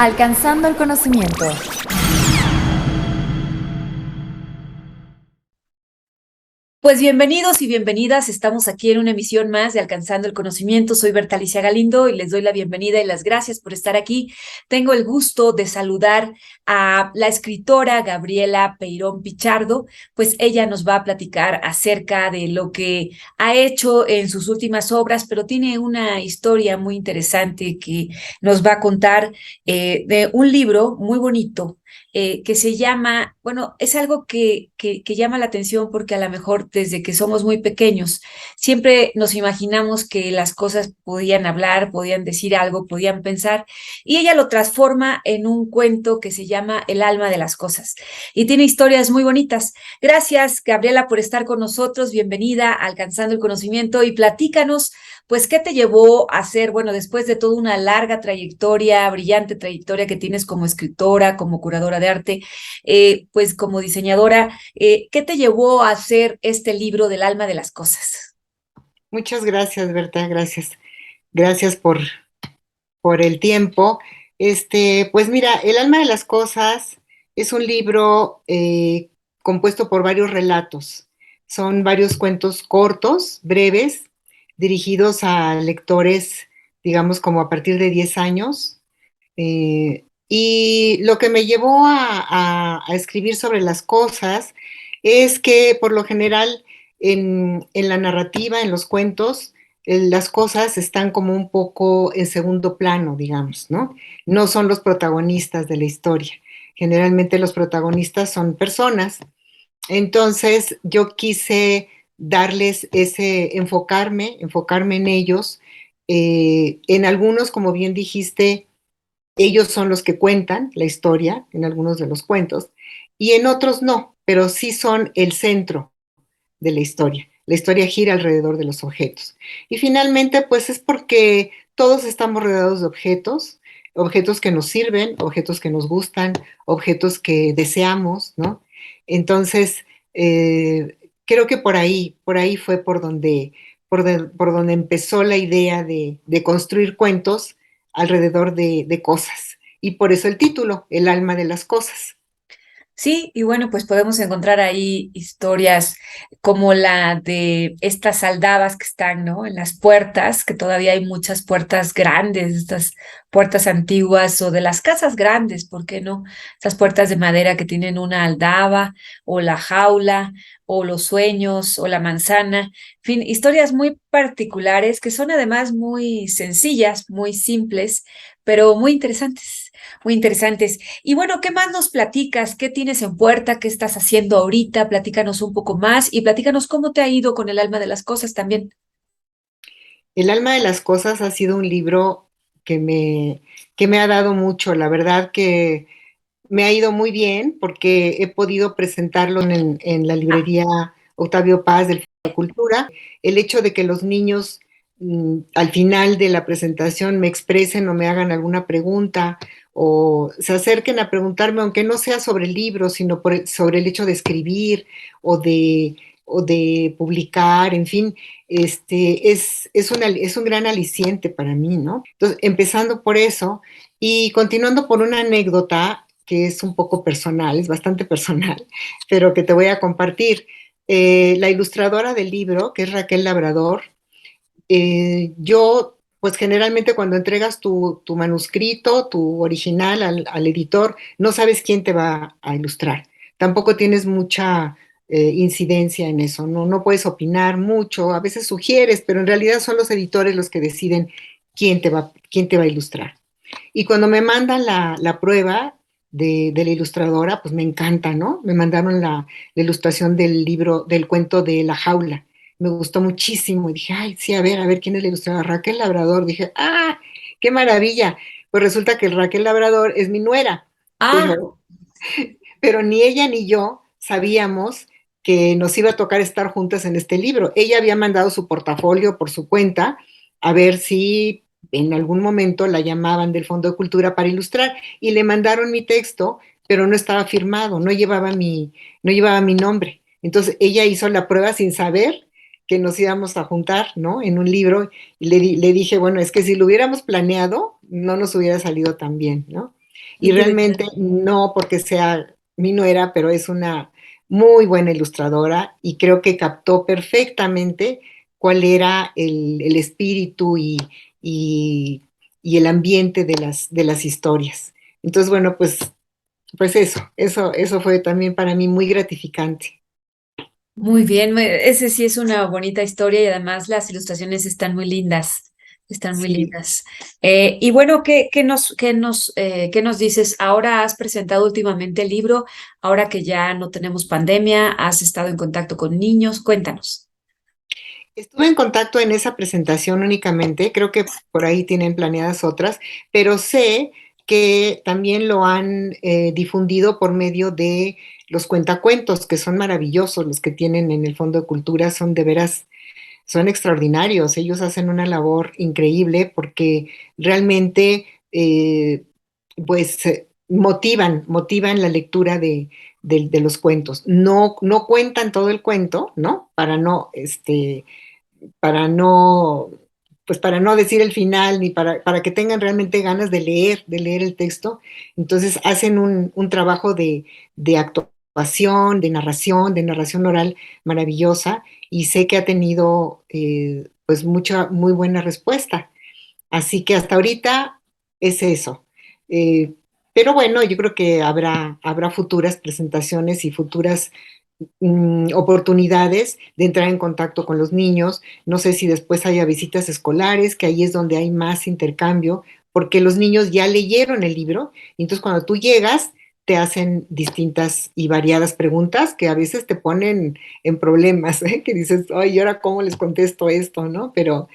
Alcanzando el conocimiento. Pues bienvenidos y bienvenidas, estamos aquí en una emisión más de Alcanzando el Conocimiento. Soy Bertalicia Galindo y les doy la bienvenida y las gracias por estar aquí. Tengo el gusto de saludar a la escritora Gabriela Peirón Pichardo, pues ella nos va a platicar acerca de lo que ha hecho en sus últimas obras, pero tiene una historia muy interesante que nos va a contar de un libro muy bonito que se llama, bueno, es algo que llama la atención porque a lo mejor desde que somos muy pequeños siempre nos imaginamos que las cosas podían hablar, podían decir algo, podían pensar, y ella lo transforma en un cuento que se llama El alma de las cosas y tiene historias muy bonitas. Gracias, Gabriela, por estar con nosotros. Bienvenida a Alcanzando el Conocimiento y platícanos. Pues, ¿qué te llevó a hacer, bueno, después de toda una larga trayectoria, brillante trayectoria que tienes como escritora, como curadora de arte, pues como diseñadora, ¿qué te llevó a hacer este libro del alma de las cosas? Muchas gracias, Berta, gracias. Gracias por el tiempo. Pues mira, El alma de las cosas es un libro compuesto por varios relatos. Son varios cuentos cortos, breves, dirigidos a lectores, digamos, como a partir de 10 años. Y lo que me llevó a escribir sobre las cosas es que por lo general en la narrativa, en los cuentos, las cosas están como un poco en segundo plano, digamos, ¿no? No son los protagonistas de la historia. Generalmente los protagonistas son personas. Entonces yo quise darles enfocarme en ellos. En algunos, como bien dijiste, ellos son los que cuentan la historia en algunos de los cuentos y en otros no, pero sí son el centro de la historia. La historia gira alrededor de los objetos. Y finalmente, pues es porque todos estamos rodeados de objetos, objetos que nos sirven, objetos que nos gustan, objetos que deseamos, ¿no? Entonces, creo que por ahí fue por donde empezó la idea de construir cuentos alrededor de cosas. Y por eso el título, El alma de las cosas. Sí, y bueno, pues podemos encontrar ahí historias como la de estas aldabas que están, ¿no? En las puertas, que todavía hay muchas puertas grandes, estas puertas antiguas o de las casas grandes, ¿por qué no? Estas puertas de madera que tienen una aldaba o la jaula o los sueños o la manzana, en fin, historias muy particulares que son además muy sencillas, muy simples, pero muy interesantes, muy interesantes. Y bueno, ¿qué más nos platicas? ¿Qué tienes en puerta? ¿Qué estás haciendo ahorita? Platícanos un poco más y platícanos cómo te ha ido con el alma de las cosas también. El alma de las cosas ha sido un libro que que me ha dado mucho. La verdad que me ha ido muy bien porque he podido presentarlo en la librería Octavio Paz del Fondo de Cultura. El hecho de que los niños al final de la presentación me expresen o me hagan alguna pregunta o se acerquen a preguntarme, aunque no sea sobre el libro, sino sobre el hecho de escribir o de, o de publicar, en fin, es un gran aliciente para mí, ¿no? Entonces, empezando por eso y continuando por una anécdota que es un poco personal, es bastante personal, pero que te voy a compartir. La ilustradora del libro, que es Raquel Labrador, yo, pues generalmente cuando entregas tu manuscrito, tu original al editor, no sabes quién te va a ilustrar. Tampoco tienes mucha incidencia en eso, no puedes opinar mucho, a veces sugieres, pero en realidad son los editores los que deciden quién te va a ilustrar. Y cuando me mandan la prueba de la ilustradora, pues me encanta, ¿no? Me mandaron la ilustración del libro, del cuento de La Jaula. Me gustó muchísimo y dije, ay, sí, a ver quién es la ilustradora. Raquel Labrador. Dije, ah, qué maravilla. Pues resulta que el Raquel Labrador es mi nuera, Ah, pero, pero ni ella ni yo sabíamos que nos iba a tocar estar juntas en este libro. Ella había mandado su portafolio por su cuenta a ver si en algún momento la llamaban del Fondo de Cultura para ilustrar y le mandaron mi texto, pero no estaba firmado, no llevaba mi nombre. Entonces ella hizo la prueba sin saber que nos íbamos a juntar, ¿no? En un libro y le dije, bueno, es que si lo hubiéramos planeado, no nos hubiera salido tan bien, ¿no? Y Qué realmente padre. no porque sea mi nuera, pero es una muy buena ilustradora y creo que captó perfectamente cuál era el espíritu y, y el ambiente de las historias. Entonces, bueno, pues eso fue también para mí muy gratificante. Muy bien, ese sí es una bonita historia y además las ilustraciones están muy lindas, están muy Sí. lindas. Y bueno, qué nos dices? Ahora has presentado últimamente el libro, ahora que ya no tenemos pandemia, has estado en contacto con niños, cuéntanos. Estuve en contacto en esa presentación únicamente, creo que por ahí tienen planeadas otras, pero sé que también lo han difundido por medio de los cuentacuentos, que son maravillosos, los que tienen en el Fondo de Cultura, son de veras, son extraordinarios, ellos hacen una labor increíble porque realmente motivan la lectura de los cuentos. No, no cuentan todo el cuento, ¿no? Para no, pues para no decir el final, ni para que tengan realmente ganas de leer el texto. Entonces hacen un trabajo de actuación, de narración oral maravillosa, y sé que ha tenido pues mucha, muy buena respuesta. Así que hasta ahorita es eso. Eh, pero bueno, yo creo que habrá futuras presentaciones y futuras oportunidades de entrar en contacto con los niños. No sé si después haya visitas escolares, que ahí es donde hay más intercambio, porque los niños ya leyeron el libro, y entonces cuando tú llegas te hacen distintas y variadas preguntas que a veces te ponen en problemas, ¿eh? Que dices, ay, ¿y ahora cómo les contesto esto, no? Pero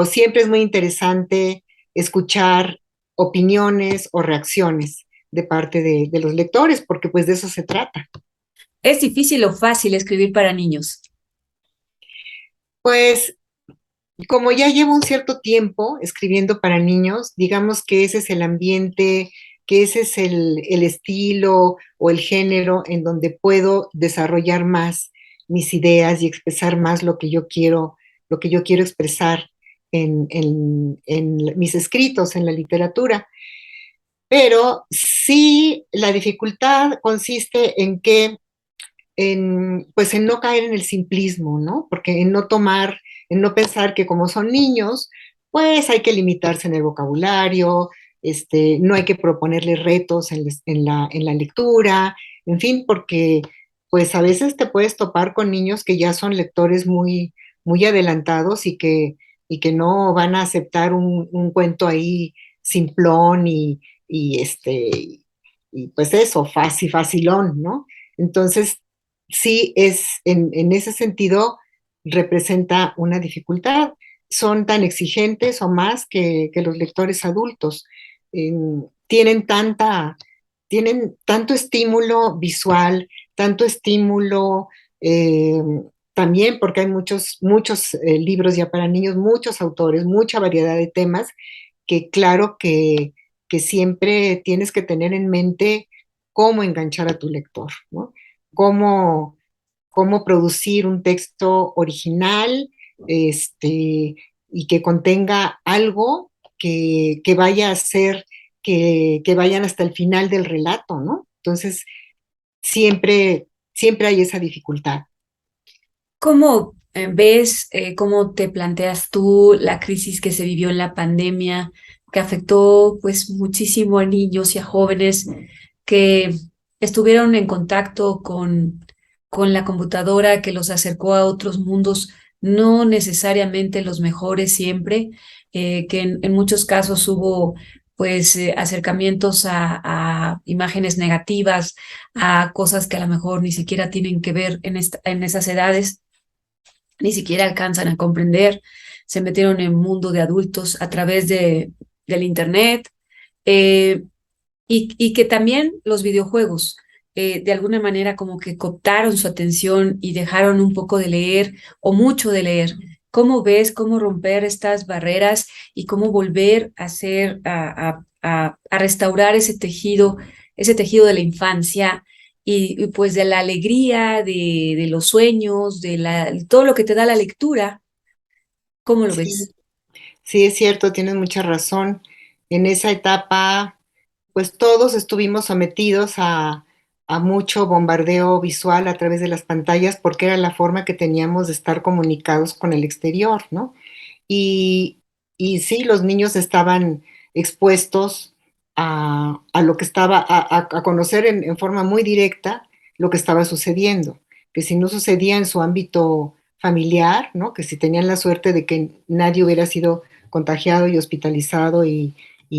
siempre es muy interesante escuchar opiniones o reacciones de parte de los lectores, porque pues de eso se trata. ¿Es difícil o fácil escribir para niños? Pues como ya llevo un cierto tiempo escribiendo para niños, digamos que ese es el ambiente, que ese es el estilo o el género en donde puedo desarrollar más mis ideas y expresar más lo que yo quiero expresar en mis escritos, en la literatura. Pero sí, la dificultad consiste en que pues en no caer en el simplismo, ¿no? Porque en no pensar que como son niños, pues hay que limitarse en el vocabulario, no hay que proponerles retos en la lectura, en fin, porque pues a veces te puedes topar con niños que ya son lectores muy, muy adelantados y que no van a aceptar un cuento ahí simplón y y pues eso, fácil, facilón, ¿no? Entonces, sí en ese sentido representa una dificultad. Son tan exigentes o más que los lectores adultos. Eh, tienen tienen tanto estímulo visual, tanto estímulo eh, también porque hay muchos libros ya para niños, muchos autores, mucha variedad de temas, que claro que siempre tienes que tener en mente cómo enganchar a tu lector, ¿no? Cómo, cómo producir un texto original, y que contenga algo que vaya a hacer que vayan hasta el final del relato, ¿no? Entonces, siempre hay esa dificultad. ¿Cómo ves, cómo te planteas tú la crisis que se vivió en la pandemia, que afectó pues muchísimo a niños y a jóvenes que estuvieron en contacto con la computadora, que los acercó a otros mundos, no necesariamente los mejores siempre, que en muchos casos hubo pues acercamientos a imágenes negativas, a cosas que a lo mejor ni siquiera tienen que ver en esas edades, ni siquiera alcanzan a comprender, se metieron en un mundo de adultos a través del Internet, eh, y que también los videojuegos de alguna manera como que cooptaron su atención y dejaron un poco de leer o mucho de leer. ¿Cómo ves cómo romper estas barreras y cómo volver a hacer, a restaurar ese tejido de la infancia y pues de la alegría, de los sueños, todo lo que te da la lectura? ¿Cómo lo Sí, ves? sí, es cierto, tienes mucha razón. En esa etapa, pues todos estuvimos sometidos a mucho bombardeo visual a través de las pantallas porque era la forma que teníamos de estar comunicados con el exterior, ¿no? Y, y sí, los niños estaban expuestos a lo que estaba, a conocer en forma muy directa lo que estaba sucediendo, que si no sucedía en su ámbito familiar, ¿no? Que si tenían la suerte de que nadie hubiera sido contagiado y hospitalizado y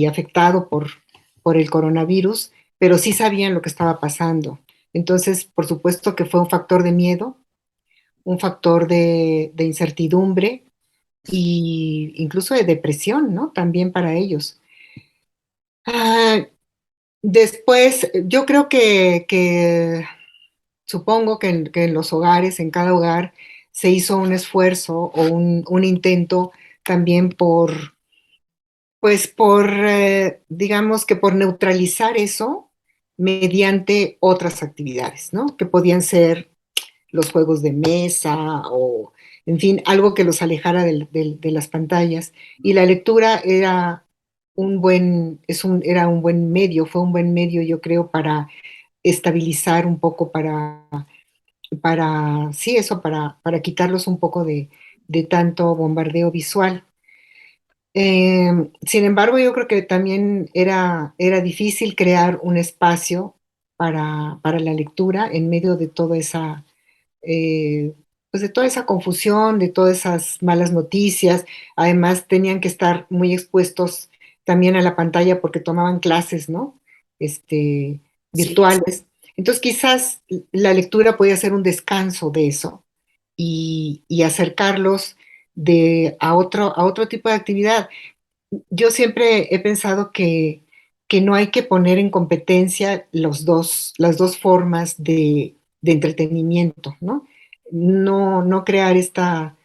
afectado por el coronavirus, pero sí sabían lo que estaba pasando. Entonces, por supuesto que fue un factor de miedo, un factor de incertidumbre, y incluso de depresión, ¿no? También para ellos. Ah, después, yo creo que supongo que en los hogares, en cada hogar, se hizo un esfuerzo o un intento también pues digamos que por neutralizar eso mediante otras actividades, ¿no? Que podían ser los juegos de mesa o, en fin, algo que los alejara de las pantallas. Y la lectura era era un buen medio, fue un buen medio, yo creo, para estabilizar un poco, sí, eso, para quitarlos un poco de tanto bombardeo visual. Sin embargo, yo creo que también era difícil crear un espacio para la lectura en medio de toda esa eh, pues de toda esa confusión, de todas esas malas noticias. Además, tenían que estar muy expuestos también a la pantalla porque tomaban clases, ¿no? Este, Sí. virtuales. Entonces, quizás la lectura podía ser un descanso de eso y acercarlos a otro tipo de actividad. Yo siempre he pensado que no hay que poner en competencia las dos formas de entretenimiento, ¿no? No crear esta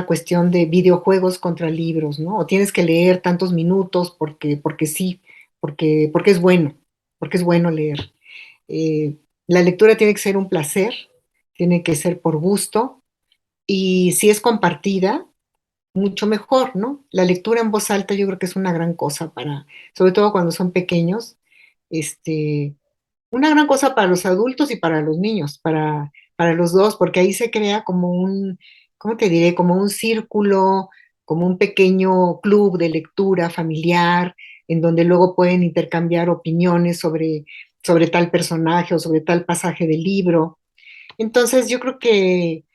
cuestión de videojuegos contra libros, ¿no? O tienes que leer tantos minutos porque sí, porque es bueno leer. La lectura tiene que ser un placer, tiene que ser por gusto, y si es compartida, mucho mejor, ¿no? La lectura en voz alta yo creo que es una gran cosa sobre todo cuando son pequeños, este, una gran cosa para los adultos y para los niños, para los dos, porque ahí se crea como ¿cómo te diré? Como un círculo, como un pequeño club de lectura familiar, en donde luego pueden intercambiar opiniones sobre tal personaje o sobre tal pasaje del libro. Entonces yo creo que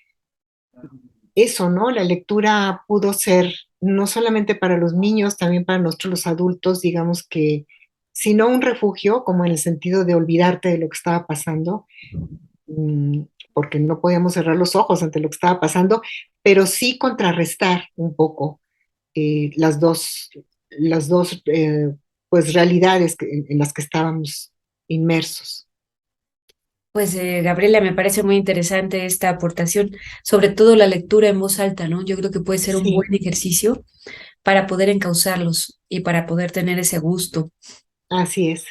eso, ¿no? La lectura pudo ser no solamente para los niños, también para nosotros los adultos, digamos que, si no un refugio, como en el sentido de olvidarte de lo que estaba pasando, mm, porque no podíamos cerrar los ojos ante lo que estaba pasando, pero sí contrarrestar un poco las dos pues realidades en las que estábamos inmersos. Pues Gabriela, me parece muy interesante esta aportación, sobre todo la lectura en voz alta, ¿no? Yo creo que puede ser un Sí, buen ejercicio para poder encauzarlos y para poder tener ese gusto, así es.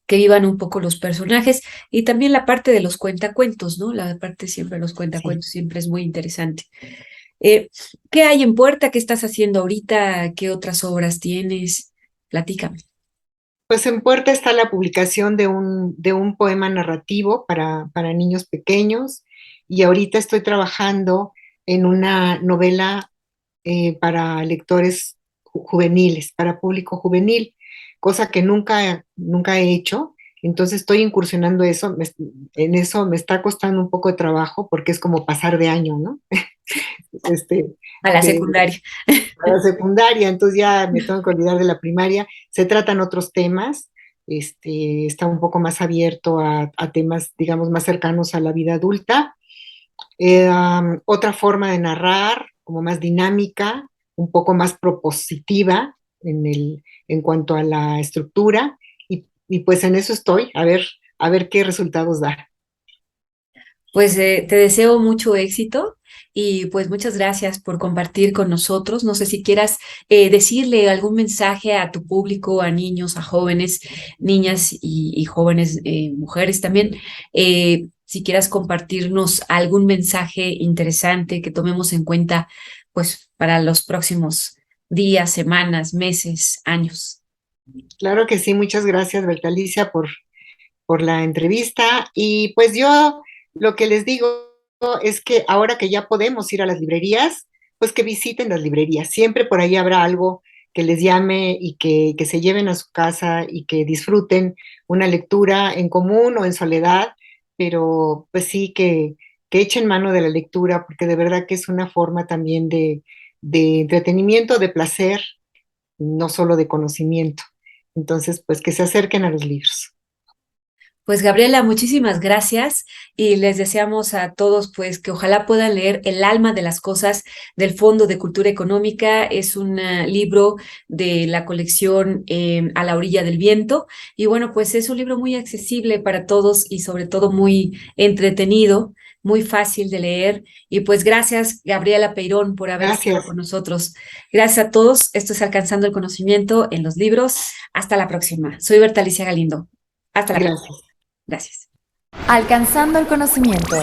que vivan un poco los personajes y también la parte de los cuentacuentos, ¿no? La parte siempre de los Sí. cuentacuentos siempre es muy interesante. Eh, ¿Qué hay en puerta? ¿Qué estás haciendo ahorita? ¿Qué otras obras tienes? Platícame. Pues en puerta está la publicación de un poema narrativo para niños pequeños, y ahorita estoy trabajando en una novela para lectores juveniles, para público juvenil, cosa que nunca he hecho. Entonces estoy incursionando en eso me está costando un poco de trabajo porque es como pasar de año, ¿no? Este, A la de, secundaria. a la secundaria, entonces ya me tengo que olvidar de la primaria. Se tratan otros temas, está un poco más abierto a temas, digamos, más cercanos a la vida adulta. Otra forma de narrar, como más dinámica, un poco más propositiva en cuanto a la estructura, y pues en eso estoy, a ver qué resultados da. Pues te deseo mucho éxito y pues muchas gracias por compartir con nosotros. No sé si quieras decirle algún mensaje a tu público, a niños, a jóvenes, niñas y jóvenes mujeres también. Si quieras compartirnos algún mensaje interesante que tomemos en cuenta pues para los próximos días, semanas, meses, años. Claro que sí, muchas gracias, Bertalicia, por la entrevista. Y pues yo lo que les digo es que ahora que ya podemos ir a las librerías, pues que visiten las librerías. Siempre por ahí habrá algo que les llame y que se lleven a su casa y que disfruten una lectura en común o en soledad, pero pues sí que echen mano de la lectura, porque de verdad que es una forma también de entretenimiento, de placer, no solo de conocimiento. Entonces, pues que se acerquen a los libros. Pues Gabriela, muchísimas gracias y les deseamos a todos pues que ojalá puedan leer El alma de las cosas del Fondo de Cultura Económica. Es un libro de la colección A la orilla del viento y bueno, pues es un libro muy accesible para todos y sobre todo muy entretenido, muy fácil de leer. Y pues gracias Gabriela Peirón por haber estado Gracias. con nosotros. Gracias a todos. Esto es Alcanzando el Conocimiento en los libros. Hasta la próxima. Soy Bertalicia Galindo. Hasta la próxima. Gracias. Gracias. Alcanzando el conocimiento.